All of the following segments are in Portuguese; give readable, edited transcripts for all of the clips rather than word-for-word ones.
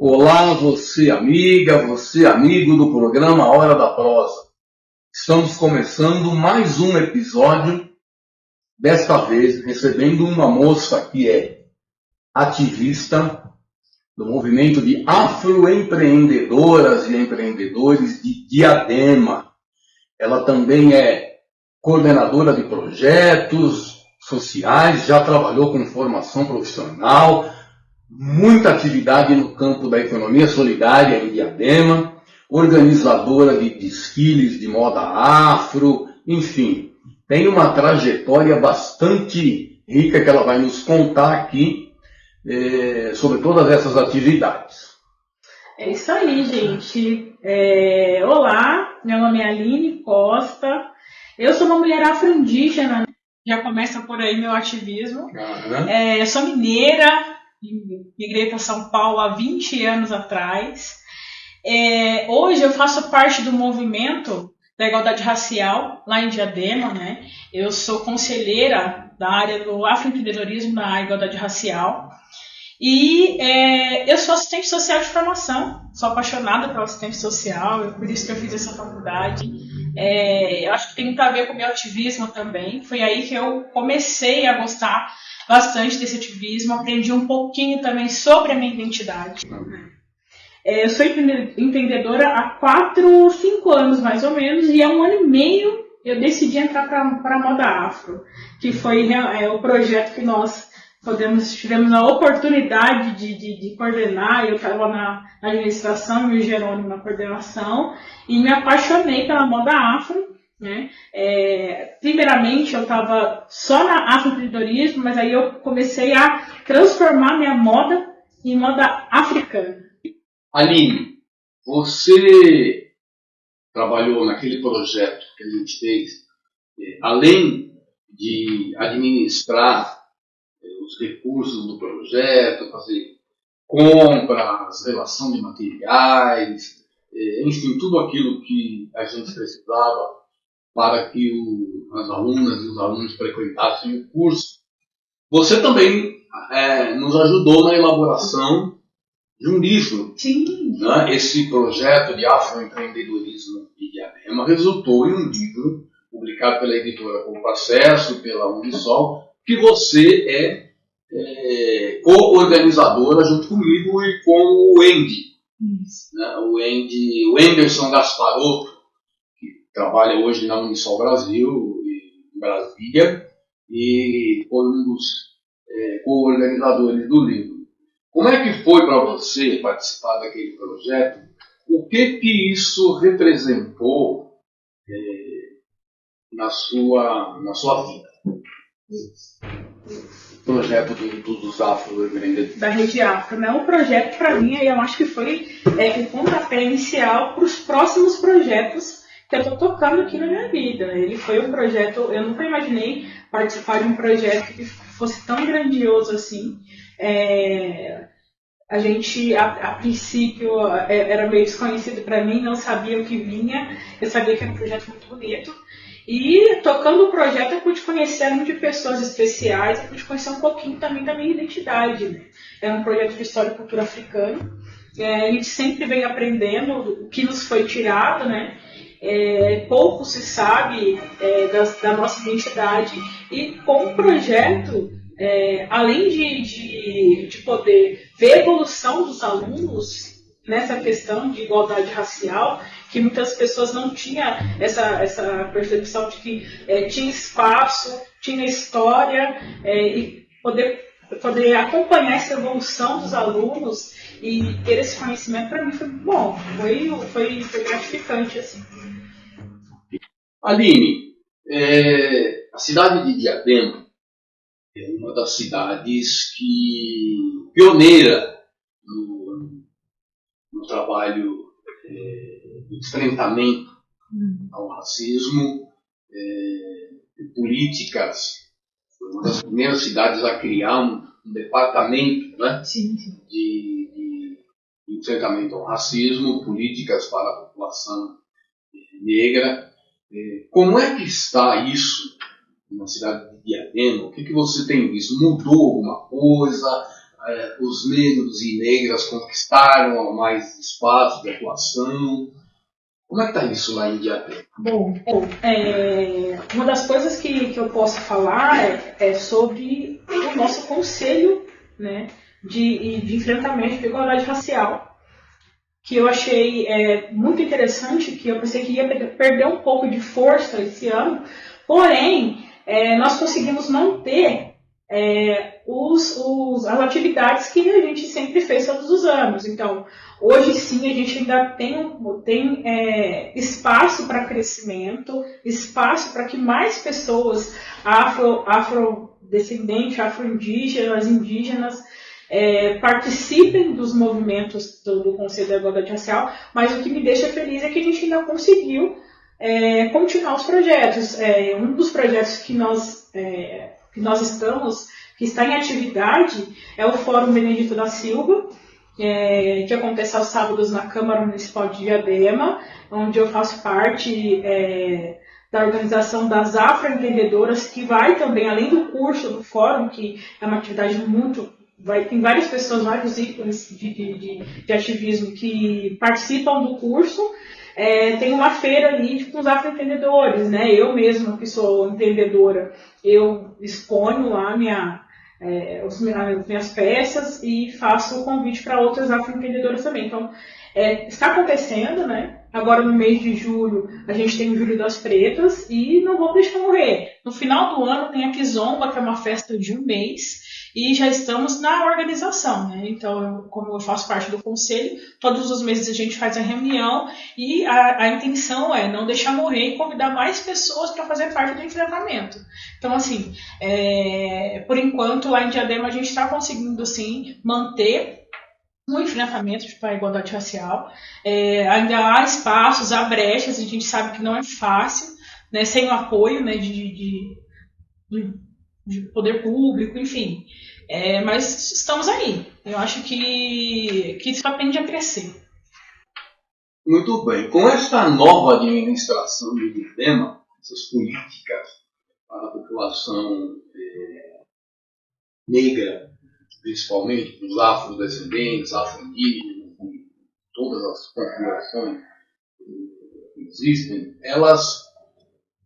Olá, você amiga, você amigo do programa Hora da Prosa. Estamos começando mais um episódio, desta vez recebendo uma moça que é ativista do movimento de afroempreendedoras e empreendedores de Diadema. Ela também é coordenadora de projetos sociais, já trabalhou com formação profissional, muita atividade no campo da economia solidária em Diadema, organizadora de desfiles de moda afro, enfim, tem uma trajetória bastante rica que ela vai nos contar aqui sobre todas essas atividades. É isso aí, gente. Olá, meu nome é Aline Costa, eu sou uma mulher afro-indígena, já começa por aí meu ativismo. Eu sou mineira, migrei para São Paulo há 20 anos atrás. Hoje eu faço parte do movimento da igualdade racial lá em Diadema, né? Eu sou conselheira da área do afroempreendedorismo na igualdade racial. E eu sou assistente social de formação, sou apaixonada pela assistente social, por isso que eu fiz essa faculdade. Eu acho que tem muito a ver com o meu ativismo também. Foi aí que eu comecei a gostar bastante desse ativismo, aprendi um pouquinho também sobre a minha identidade. Eu sou empreendedora há 5 anos mais ou menos, e há 1 ano e meio eu decidi entrar para a Moda Afro, que foi o projeto que nós tivemos a oportunidade de coordenar. Eu estava na administração e o Jerônimo na coordenação, e me apaixonei pela Moda Afro. Né? Primeiramente eu estava só na afroempreendedorismo, mas aí eu comecei a transformar minha moda em moda africana. Aline, você trabalhou naquele projeto que a gente fez, além de administrar os recursos do projeto, fazer compras, relação de materiais, enfim, tudo aquilo que a gente precisava para que as alunas e os alunos frequentassem o curso. Você também nos ajudou na elaboração de um livro. Sim. Né? Esse projeto de afroempreendedorismo de Diadema resultou em um livro publicado pela editora Compacesso e pela Unisol, que você é co-organizadora junto comigo e com o Wendy. Né? O Wenderson Gasparotto, trabalha hoje na Unisol Brasil, em Brasília, e foi um dos co-organizadores do livro. Como é que foi para você participar daquele projeto? O que isso representou na sua vida? O projeto dos afro-empreendedores. Da Rede Afro, né? O projeto, para mim, eu acho que foi o pontapé inicial para os próximos projetos que eu estou tocando aqui na minha vida. Ele foi um projeto, eu nunca imaginei participar de um projeto que fosse tão grandioso assim. A gente, a princípio, era meio desconhecido para mim, não sabia o que vinha. Eu sabia que era um projeto muito bonito. E tocando o projeto eu pude conhecer um monte de pessoas especiais, eu pude conhecer um pouquinho também da minha identidade. Né? É um projeto de história e cultura africana. A gente sempre vem aprendendo o que nos foi tirado, né? Pouco se sabe da nossa identidade, e com o projeto, além de poder ver a evolução dos alunos nessa questão de igualdade racial, que muitas pessoas não tinham essa percepção de que tinha espaço, tinha história, e poder acompanhar essa evolução dos alunos e ter esse conhecimento, para mim foi bom, foi gratificante. Assim. Aline, a cidade de Diadema é uma das cidades pioneira no trabalho de enfrentamento ao racismo, políticas. Foi uma das primeiras cidades a criar um departamento, né, de enfrentamento ao racismo, políticas para a população negra. Como é que está isso na cidade de Diadema? O que você tem visto? Mudou alguma coisa? os negros e negras conquistaram mais espaço de atuação. Como é que está isso lá em Diadema? Bom, uma das coisas que eu posso falar é sobre o nosso conselho, né, de enfrentamento de igualdade racial, que eu achei muito interessante, que eu pensei que ia perder um pouco de força esse ano, porém, nós conseguimos manter as atividades que a gente sempre fez todos os anos. Então, hoje sim a gente ainda tem espaço para crescimento, espaço para que mais pessoas afrodescendentes, afro-indígenas, indígenas, participem dos movimentos do Conselho da Igualdade Racial, mas o que me deixa feliz é que a gente ainda conseguiu continuar os projetos. Um dos projetos que nós estamos, que está em atividade, é o Fórum Benedito da Silva, que acontece aos sábados na Câmara Municipal de Diadema, onde eu faço parte da organização das afroempreendedoras, que vai também, além do curso do Fórum, que é uma atividade tem várias pessoas, vários ícones de ativismo que participam do curso. Tem uma feira ali com os afroempreendedores, né? Eu mesma, que sou empreendedora, eu exponho lá minhas peças e faço o convite para outras afroempreendedoras também. Então, está acontecendo, né? Agora no mês de julho, a gente tem o Julho das Pretas e não vamos deixar morrer. No final do ano tem a Kizomba, que é uma festa de um mês, e já estamos na organização, né? Então, como eu faço parte do conselho, todos os meses a gente faz a reunião e a intenção é não deixar morrer e convidar mais pessoas para fazer parte do enfrentamento. Então, assim, por enquanto, lá em Diadema a gente está conseguindo, sim, manter o enfrentamento para a igualdade racial. Ainda há espaços, há brechas, a gente sabe que não é fácil, né, sem o apoio, né, de poder público, enfim. Mas estamos aí. Eu acho que isso tende a crescer. Muito bem. Com esta nova administração de Diadema, essas políticas para a população negra, principalmente os afrodescendentes, afro-indígenas, todas as configurações que existem, elas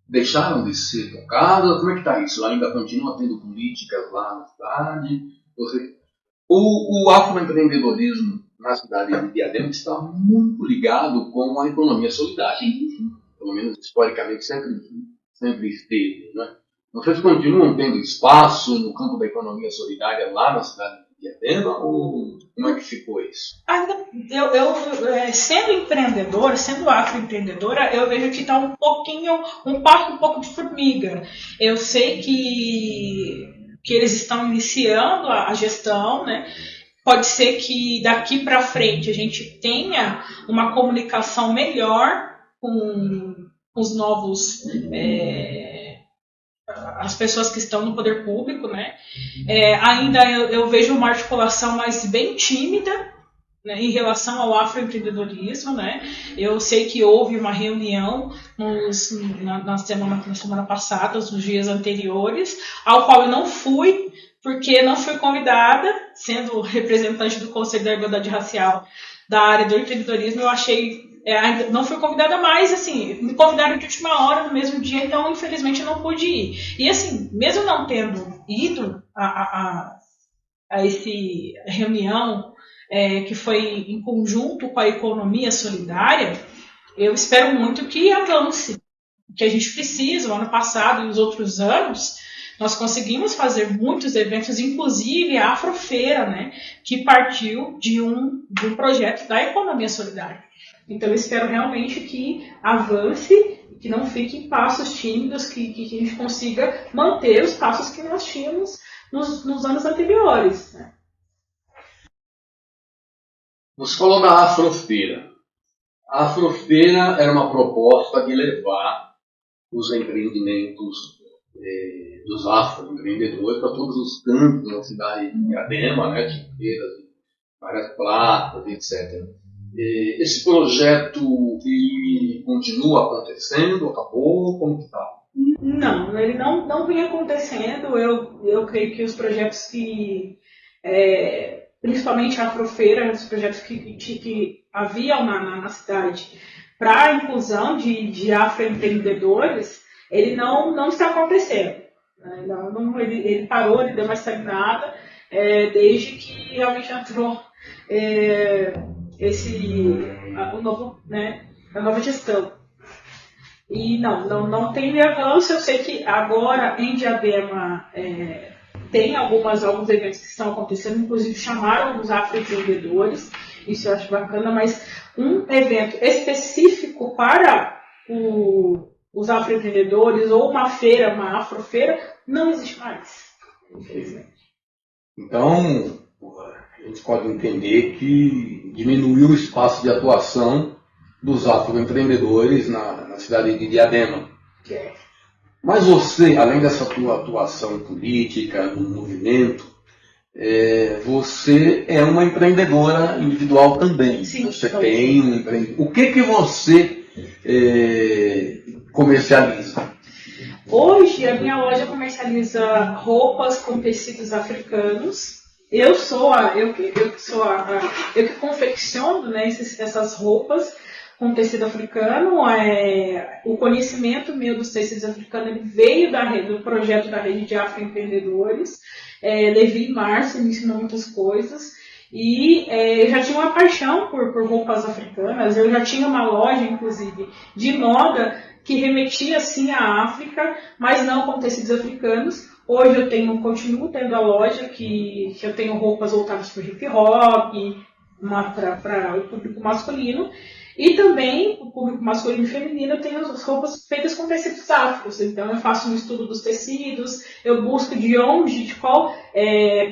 deixaram de ser tocadas? Como é que está isso? Ainda continua tendo políticas lá na cidade? O afroempreendedorismo na cidade de Diadema está muito ligado com a economia solidária. Sim. Pelo menos historicamente sempre esteve, né? Vocês continuam tendo espaço no campo da economia solidária lá na cidade de Diadema, ou como é que ficou isso? Eu sendo empreendedora, sendo afroempreendedora, eu vejo que está um passo um pouco de formiga. Eu sei que eles estão iniciando a gestão, né? Pode ser que daqui para frente a gente tenha uma comunicação melhor com os novos, as pessoas que estão no poder público, né? Ainda eu vejo uma articulação mais bem tímida, né, em relação ao afroempreendedorismo, né? Eu sei que houve uma reunião na semana passada, nos dias anteriores, ao qual eu não fui, porque não fui convidada, sendo representante do Conselho da Igualdade Racial da área do empreendedorismo. Eu achei, não fui convidada mais, assim, me convidaram de última hora, no mesmo dia, então infelizmente eu não pude ir. E assim, mesmo não tendo ido a esse reunião, que foi em conjunto com a economia solidária, eu espero muito que avance, que a gente precisa. O ano passado e os outros anos, nós conseguimos fazer muitos eventos, inclusive a Afrofeira, né, que partiu de um projeto da economia solidária. Então eu espero realmente que avance, que não fique em passos tímidos, que a gente consiga manter os passos que nós tínhamos nos anos anteriores, né? Você falou da Afrofeira. A Afrofeira era uma proposta de levar os empreendimentos dos afroempreendedores para todos os cantos da cidade de Diadema, né, de feiras, várias praças, etc. Esse projeto ele continua acontecendo? Acabou? Como está? Não, ele não vem acontecendo. Eu creio que os projetos que principalmente a Afrofeira, os projetos que haviam na cidade para a inclusão de afroempreendedores, ele não está acontecendo. Né? Ele parou, ele deu uma estagnada, desde que realmente entrou a nova gestão. E não tem avanço. Eu sei que agora em Diadema tem alguns eventos que estão acontecendo, inclusive chamaram os afroempreendedores, isso eu acho bacana, mas um evento específico para os afroempreendedores ou uma feira, uma afrofeira, não existe mais, infelizmente. Então, a gente pode entender que diminuiu o espaço de atuação dos afroempreendedores na cidade de Diadema. Mas você, além dessa tua atuação política, no movimento, você é uma empreendedora individual também. Sim, você tem um empreendimento. O que você comercializa? Hoje a minha loja comercializa roupas com tecidos africanos. Eu que confecciono, né, essas roupas com tecido africano. O conhecimento meu dos tecidos africanos ele veio do projeto da rede de afroempreendedores. Levi Márcio me ensinou muitas coisas. E eu já tinha uma paixão por roupas africanas. Eu já tinha uma loja, inclusive, de moda que remetia assim à África, mas não com tecidos africanos. Hoje eu continuo tendo a loja que eu tenho roupas voltadas para o hip hop, para o público masculino. E também, o público masculino e feminino, eu tenho as roupas feitas com tecidos afros. Então, eu faço um estudo dos tecidos, eu busco de qual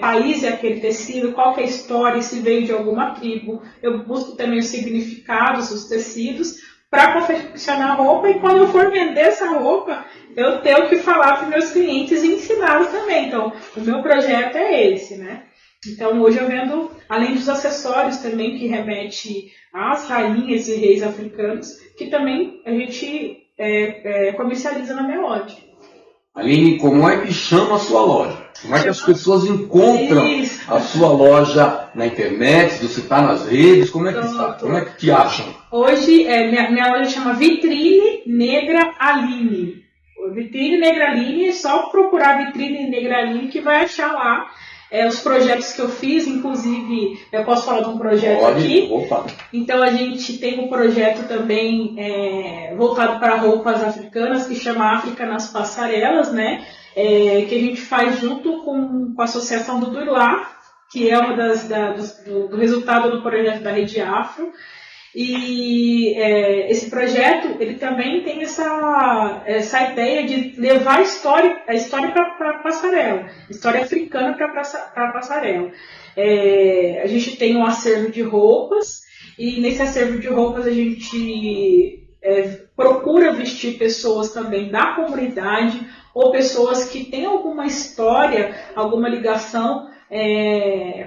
país é aquele tecido, qual que é a história, se veio de alguma tribo. Eu busco também os significados dos tecidos para confeccionar a roupa. E quando eu for vender essa roupa, eu tenho que falar para os meus clientes e ensiná-los também. Então, o meu projeto é esse, né? Então, hoje eu vendo, além dos acessórios também, que remete às rainhas e reis africanos, que também a gente comercializa na minha loja. Aline, como é que chama a sua loja? Como é que as pessoas encontram a sua loja na internet? Se você está nas redes, como é que está? Como é que te acham? Hoje, minha loja chama Vitrine Negra Aline. Vitrine Negra Aline, é só procurar Vitrine Negra Aline que vai achar lá. Os projetos que eu fiz, inclusive, eu posso falar de um projeto aqui. Opa. Então, a gente tem um projeto também voltado para roupas africanas, que chama África nas Passarelas, né? Que a gente faz junto com a Associação do Durlá, que é uma do resultado do projeto da Rede Afro. E esse projeto ele também tem essa ideia de levar a história para a passarela, história africana para a passarela. A gente tem um acervo de roupas, e nesse acervo de roupas a gente procura vestir pessoas também da comunidade, ou pessoas que têm alguma história, alguma ligação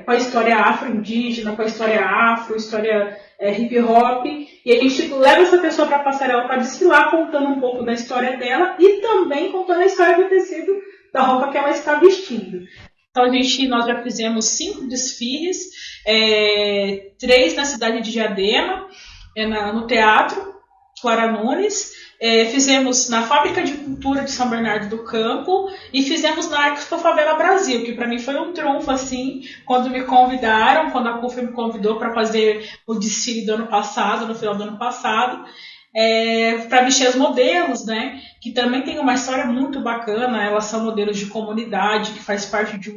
com a história afro-indígena, com a história afro, história hip hop, e a gente leva essa pessoa para a passarela para desfilar, contando um pouco da história dela e também contando a história do tecido da roupa que ela está vestindo. Então nós já fizemos 5 desfiles, 3 na cidade de Diadema, no Teatro Clara Nunes, fizemos na Fábrica de Cultura de São Bernardo do Campo e fizemos na Expo Favela Brasil, que para mim foi um trunfo, assim, quando me convidaram, quando a CUF me convidou para fazer o desfile do ano passado, no final do ano passado, para vestir as modelos, né, que também tem uma história muito bacana. Elas são modelos de comunidade, que faz parte de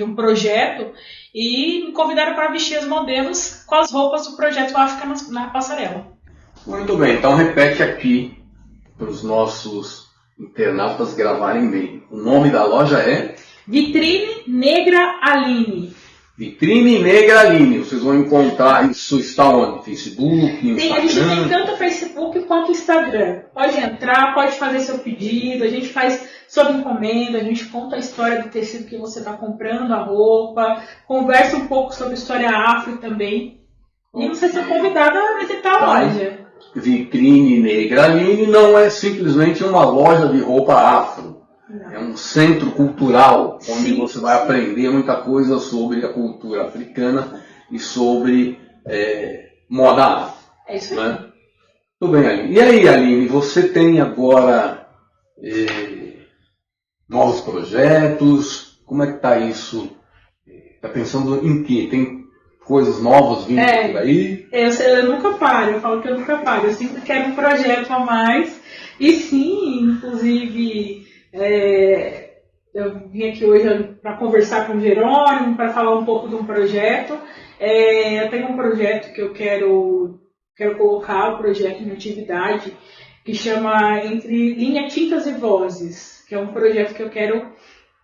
um projeto, e me convidaram para vestir as modelos com as roupas do projeto África na Passarela. Muito bem, então repete aqui para os nossos internautas gravarem bem. O nome da loja é? Vitrine Negra Aline. Vitrine Negra Aline. Vocês vão encontrar, isso está onde? Facebook, Instagram? A gente tem tanto Facebook quanto Instagram. Pode entrar, pode fazer seu pedido, a gente faz sob encomenda, a gente conta a história do tecido que você está comprando, a roupa, conversa um pouco sobre a história afro também. E você está convidado a visitar a loja. Vitrine Negra Aline não é simplesmente uma loja de roupa afro. É um centro cultural, onde sim, você vai aprender muita coisa sobre a cultura africana e sobre moda árabe. É isso aí. Né? Tudo bem, Aline. E aí, Aline, você tem agora novos projetos? Como é que está isso? Está pensando em quê? Tem coisas novas vindo por aí? Eu nunca paro, eu falo que eu nunca paro. Eu sempre quero um projeto a mais. E sim, inclusive, eu vim aqui hoje para conversar com o Jerônimo, para falar um pouco de um projeto. Eu tenho um projeto que eu quero colocar, o projeto em atividade, que chama Entre Linha, Tintas e Vozes, que é um projeto que eu quero.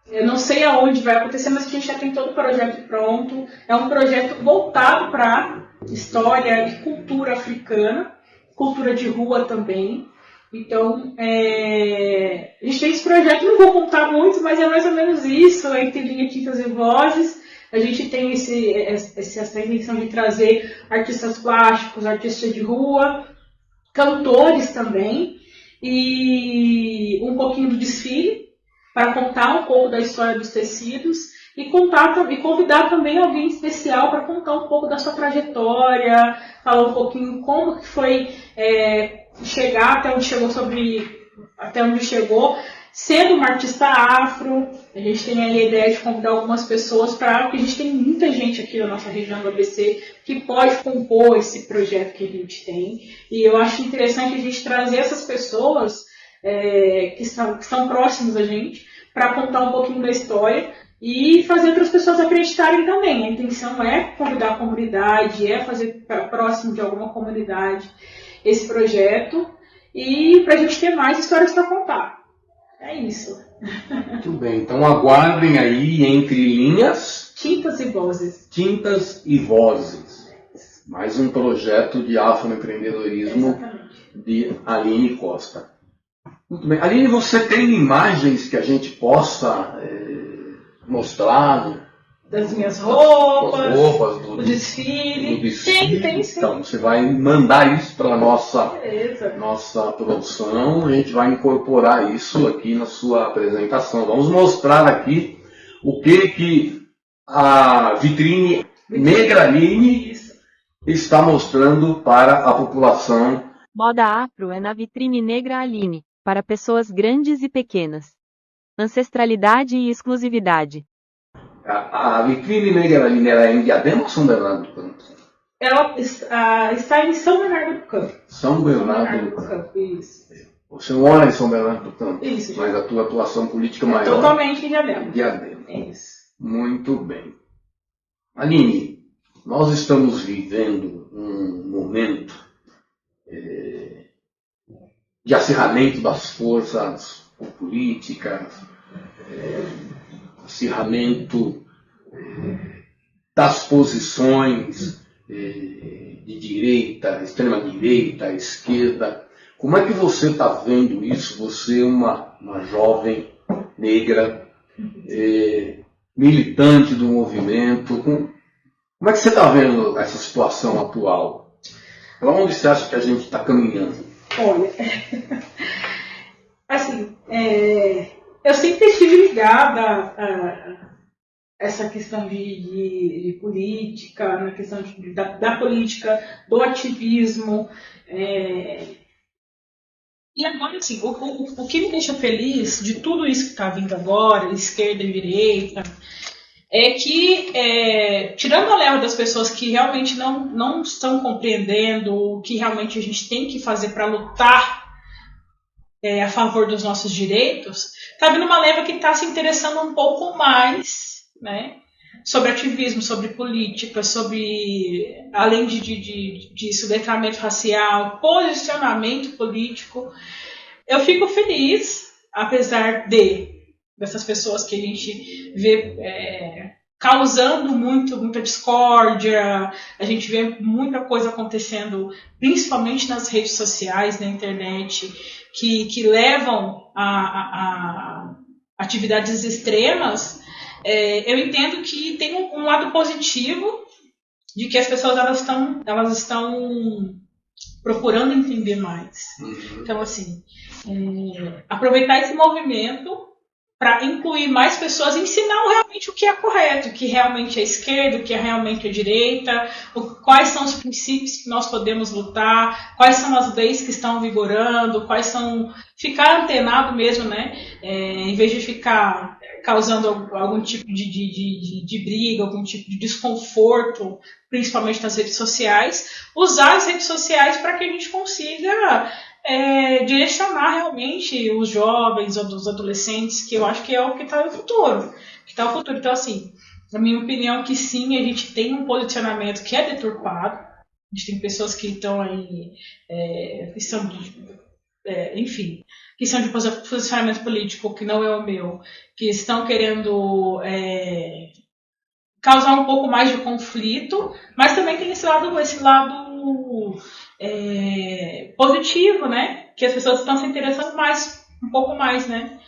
Eu não sei aonde vai acontecer, mas a gente já tem todo o projeto pronto. É um projeto voltado para história e cultura africana, cultura de rua também. Então, a gente tem esse projeto, não vou contar muito, mas é mais ou menos isso, Entre Linha, Tintas e Vozes. A gente tem essa intenção de trazer artistas plásticos, artistas de rua, cantores também, e um pouquinho do desfile, para contar um pouco da história dos tecidos e convidar também alguém especial para contar um pouco da sua trajetória, falar um pouquinho como que foi chegar até onde chegou, sendo uma artista afro. A gente tem aí a ideia de convidar algumas pessoas porque a gente tem muita gente aqui na nossa região do ABC que pode compor esse projeto que a gente tem. E eu acho interessante a gente trazer essas pessoas que são próximos a gente, para contar um pouquinho da história e fazer outras pessoas acreditarem também. A intenção é convidar a comunidade, fazer próximo de alguma comunidade esse projeto, e para a gente ter mais histórias para contar. É isso. Muito bem, então aguardem aí Entre Linhas, Tintas e Vozes. Tintas e Vozes. Mais um projeto de afroempreendedorismo. Exatamente. De Aline Costa. Muito bem. Aline, você tem imagens que a gente possa mostrar? Das minhas roupas, do desfile. desfile. Tem, sim. Então, você vai mandar isso para a nossa produção. A gente vai incorporar isso aqui na sua apresentação. Vamos mostrar aqui o que a vitrine Negra Aline está mostrando para a população. Moda afro é na vitrine Negra Aline, para pessoas grandes e pequenas. Ancestralidade e exclusividade. A vitrine Negra Aline é em Diadema ou São Bernardo do Campo? Ela está em São Bernardo do Campo. São Bernardo do Campo, isso. Você mora em São Bernardo do Campo? Isso. Mas a tua atuação política maior? Totalmente em Diadema. Diadema. Isso. Muito bem. Aline, nós estamos vivendo um momento de acirramento das forças políticas, acirramento das posições de direita, extrema-direita, esquerda. Como é que você está vendo isso? Você é uma jovem negra, militante do movimento. Como é que você está vendo essa situação atual? Para onde você acha que a gente está caminhando? Olha, assim, eu sempre estive ligada a essa questão de política, na questão da política, do ativismo. E agora, assim, o que me deixa feliz de tudo isso que está vindo agora, esquerda e direita, é que, tirando a leva das pessoas que realmente não estão compreendendo o que realmente a gente tem que fazer para lutar a favor dos nossos direitos, está vindo uma leva que está se interessando um pouco mais, né, sobre ativismo, sobre política, sobre, além disso, letramento racial, posicionamento político. Eu fico feliz, apesar dessas pessoas que a gente vê causando muita discórdia, a gente vê muita coisa acontecendo, principalmente nas redes sociais, na internet, que levam a atividades extremas. Eu entendo que tem um lado positivo de que as pessoas elas estão procurando entender mais. Então, assim, aproveitar esse movimento para incluir mais pessoas, ensinar realmente o que é correto, o que realmente é esquerda, o que é realmente a direita, quais são os princípios que nós podemos lutar, quais são as leis que estão vigorando, quais são... Ficar antenado mesmo, né? Em vez de ficar causando algum tipo de briga, algum tipo de desconforto, principalmente nas redes sociais, usar as redes sociais para que a gente consiga direcionar realmente os jovens ou os adolescentes, que eu acho que é o que está no futuro. Então, assim, na minha opinião, que sim, a gente tem um posicionamento que é deturpado. A gente tem pessoas que estão aí, que são enfim, que são de posicionamento político que não é o meu, que estão querendo causar um pouco mais de conflito, mas também tem esse lado positivo, né? Que as pessoas estão se interessando um pouco mais, né?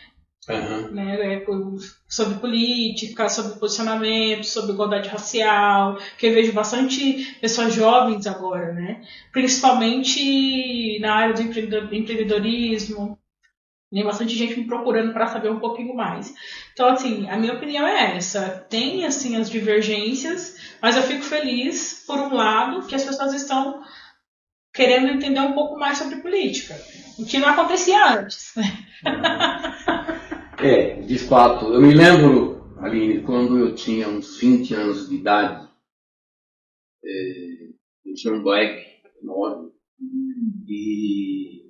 Uhum. Sobre política, sobre posicionamento, sobre igualdade racial, que eu vejo bastante pessoas jovens agora, né? Principalmente na área do empreendedorismo. Tem bastante gente me procurando para saber um pouquinho mais. Então, assim, a minha opinião é essa. Tem, assim, as divergências, mas eu fico feliz, por um lado, que as pessoas estão querendo entender um pouco mais sobre política, o que não acontecia antes, né? De fato. Eu me lembro, Aline, quando eu tinha uns 20 anos de idade, eu tinha um black enorme, e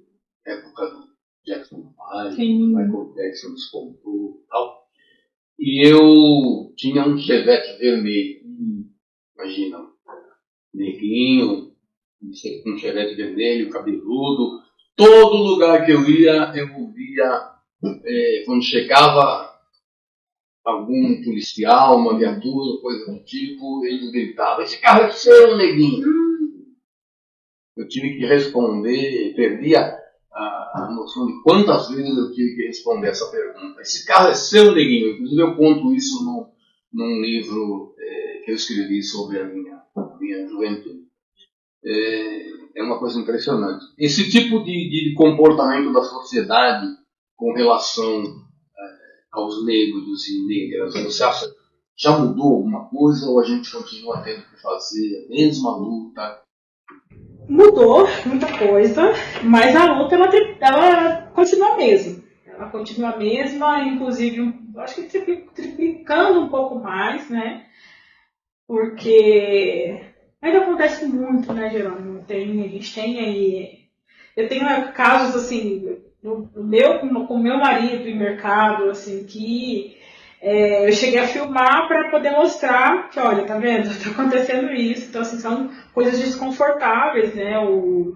época do Jackson 5, Michael Jackson despontou e tal. E eu tinha um Chevette vermelho. Imagina, neguinho, com um Chevette vermelho, cabeludo. Todo lugar que eu ia, eu ouvia, quando chegava algum policial, uma viatura, coisa do tipo, ele gritava: esse carro é seu, neguinho. Eu tive que responder, perdi a noção de quantas vezes eu tive que responder essa pergunta. Esse carro é seu, neguinho? Inclusive eu conto isso num livro que eu escrevi sobre a minha juventude. É uma coisa impressionante. Esse tipo de comportamento da sociedade com relação aos negros e negras, você acha que já mudou alguma coisa ou a gente continua tendo que fazer a mesma luta? Mudou muita coisa, mas a luta ela continua a mesma. Ela continua a mesma, inclusive, acho que triplicando um pouco mais, né? Porque ainda acontece muito, né, Jerônimo? A gente tem aí... Eu tenho casos, assim, com o meu marido em mercado, assim, que eu cheguei a filmar para poder mostrar que, olha, tá vendo? Tá acontecendo isso. Então, assim, são coisas desconfortáveis, né? O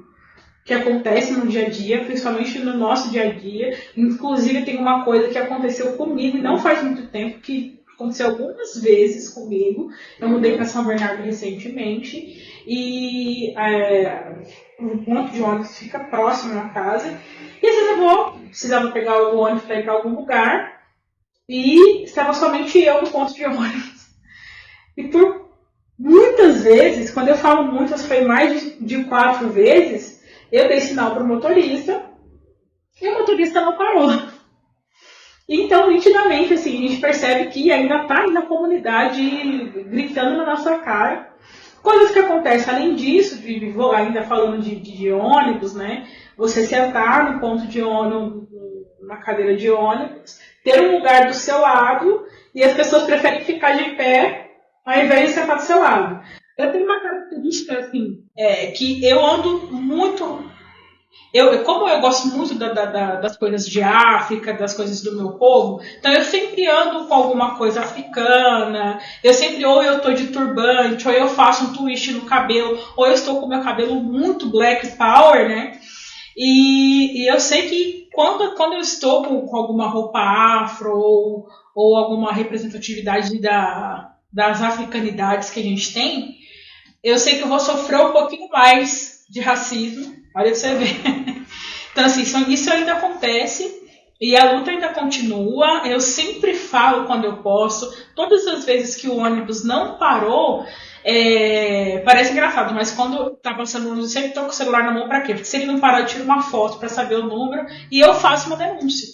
que acontece no dia a dia, principalmente no nosso dia a dia. Inclusive, tem uma coisa que aconteceu comigo, e não faz muito tempo, que aconteceu algumas vezes comigo. Eu mudei para São Bernardo recentemente e o ponto de ônibus fica próximo da casa. E às vezes precisava pegar o ônibus para ir para algum lugar e estava somente eu no ponto de ônibus. E por muitas vezes, quando eu falo muitas, foi mais de 4 vezes, eu dei sinal para o motorista e o motorista não parou. Então, nitidamente, assim, a gente percebe que ainda está aí na comunidade gritando na nossa cara. Coisas que acontecem além disso, ainda falando de ônibus, né? Você sentar no ponto de ônibus, na cadeira de ônibus, ter um lugar do seu lado e as pessoas preferem ficar de pé ao invés de sentar do seu lado. Eu tenho uma característica, assim, que eu ando muito... Como eu gosto muito das coisas de África, das coisas do meu povo, então eu sempre ando com alguma coisa africana, ou eu estou de turbante, ou eu faço um twist no cabelo, ou eu estou com meu cabelo muito black power, né? E eu sei que quando eu estou com alguma roupa afro ou alguma representatividade das africanidades que a gente tem, eu sei que eu vou sofrer um pouquinho mais de racismo. Olha pra você ver. Então, assim, isso ainda acontece e a luta ainda continua. Eu sempre falo quando eu posso. Todas as vezes que o ônibus não parou, parece engraçado, mas quando tá passando, eu sempre tô com o celular na mão pra quê? Porque se ele não parar, eu tiro uma foto pra saber o número e eu faço uma denúncia.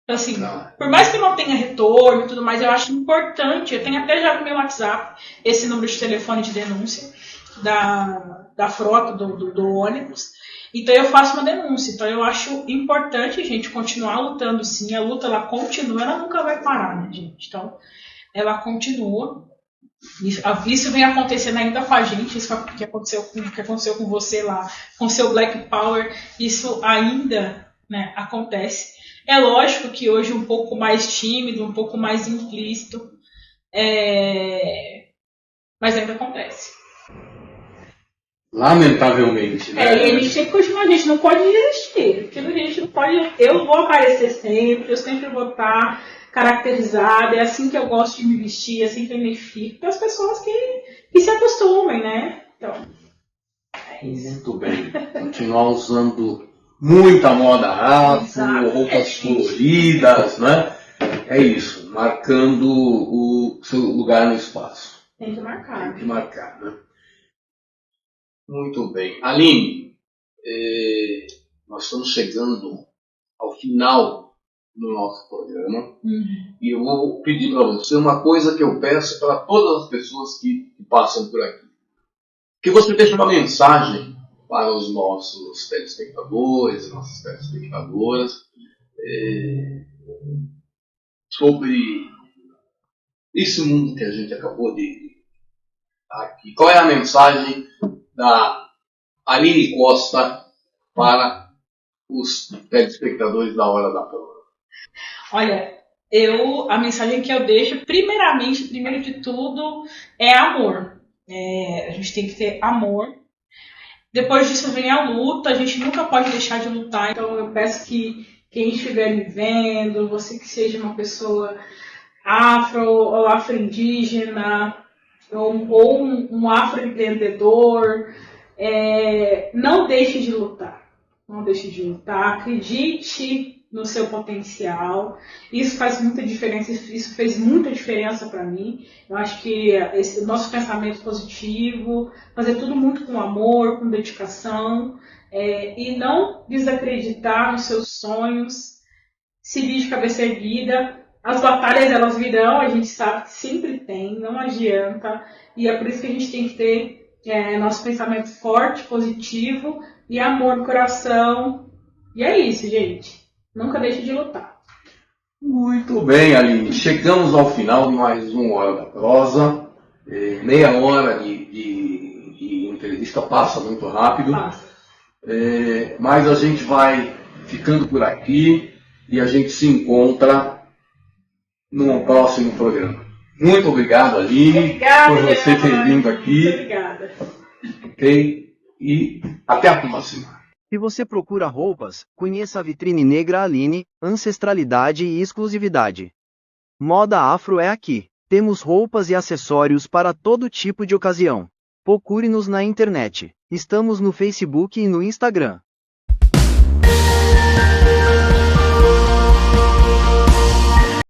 Então, assim, por mais que eu não tenha retorno e tudo mais, eu acho importante, eu tenho até já no meu WhatsApp esse número de telefone de denúncia da frota do ônibus. Então eu faço uma denúncia. Então eu acho importante, gente, continuar lutando sim. A luta, ela continua, ela nunca vai parar, né, gente? Então, ela continua. Isso vem acontecendo ainda com a gente, isso que aconteceu com você lá, com o seu Black Power, isso ainda, né, acontece. É lógico que hoje um pouco mais tímido, um pouco mais implícito, mas ainda acontece. Lamentavelmente, né? E a gente tem que continuar, a gente não pode desistir. Porque a gente não pode. Eu vou aparecer sempre, eu sempre vou estar caracterizada, é assim que eu gosto de me vestir, é assim que eu me identifico. Para as pessoas que se acostumem, né? Então, é isso. Muito bem. Continuar usando muita moda afro, roupas coloridas, né? É isso, marcando o seu lugar no espaço. Tem que marcar. Tem que marcar, né? Muito bem. Aline, nós estamos chegando ao final do nosso programa. E eu vou pedir para você uma coisa que eu peço para todas as pessoas que passam por aqui. Que você deixe uma mensagem para os nossos telespectadores, nossas telespectadoras, sobre esse mundo que a gente acabou de aqui. Qual é a mensagem da Aline Costa para os telespectadores da Hora da Prova? Olha, a mensagem que eu deixo, primeiro de tudo, é amor. A gente tem que ter amor. Depois disso vem a luta, a gente nunca pode deixar de lutar. Então eu peço que quem estiver me vendo, você que seja uma pessoa afro ou afro-indígena, ou um afroempreendedor, não deixe de lutar. Não deixe de lutar, acredite no seu potencial. Isso faz muita diferença, isso fez muita diferença para mim. Eu acho que esse nosso pensamento positivo, fazer tudo muito com amor, com dedicação, e não desacreditar nos seus sonhos, seguir de cabeça erguida. As batalhas, elas virão, a gente sabe que sempre tem, não adianta, e é por isso que a gente tem que ter nosso pensamento forte, positivo, e amor no coração. E é isso, gente. Nunca deixe de lutar. Muito bem, Aline. Chegamos ao final de mais uma Hora da Prosa. Meia hora de entrevista passa muito rápido. Mas a gente vai ficando por aqui e a gente se encontra num próximo programa. Muito obrigado, Aline, por você ter vindo aqui. Muito obrigada. Ok? E até a próxima. Se você procura roupas, conheça a Vitrine Negra Aline, ancestralidade e exclusividade. Moda afro é aqui. Temos roupas e acessórios para todo tipo de ocasião. Procure-nos na internet. Estamos no Facebook e no Instagram.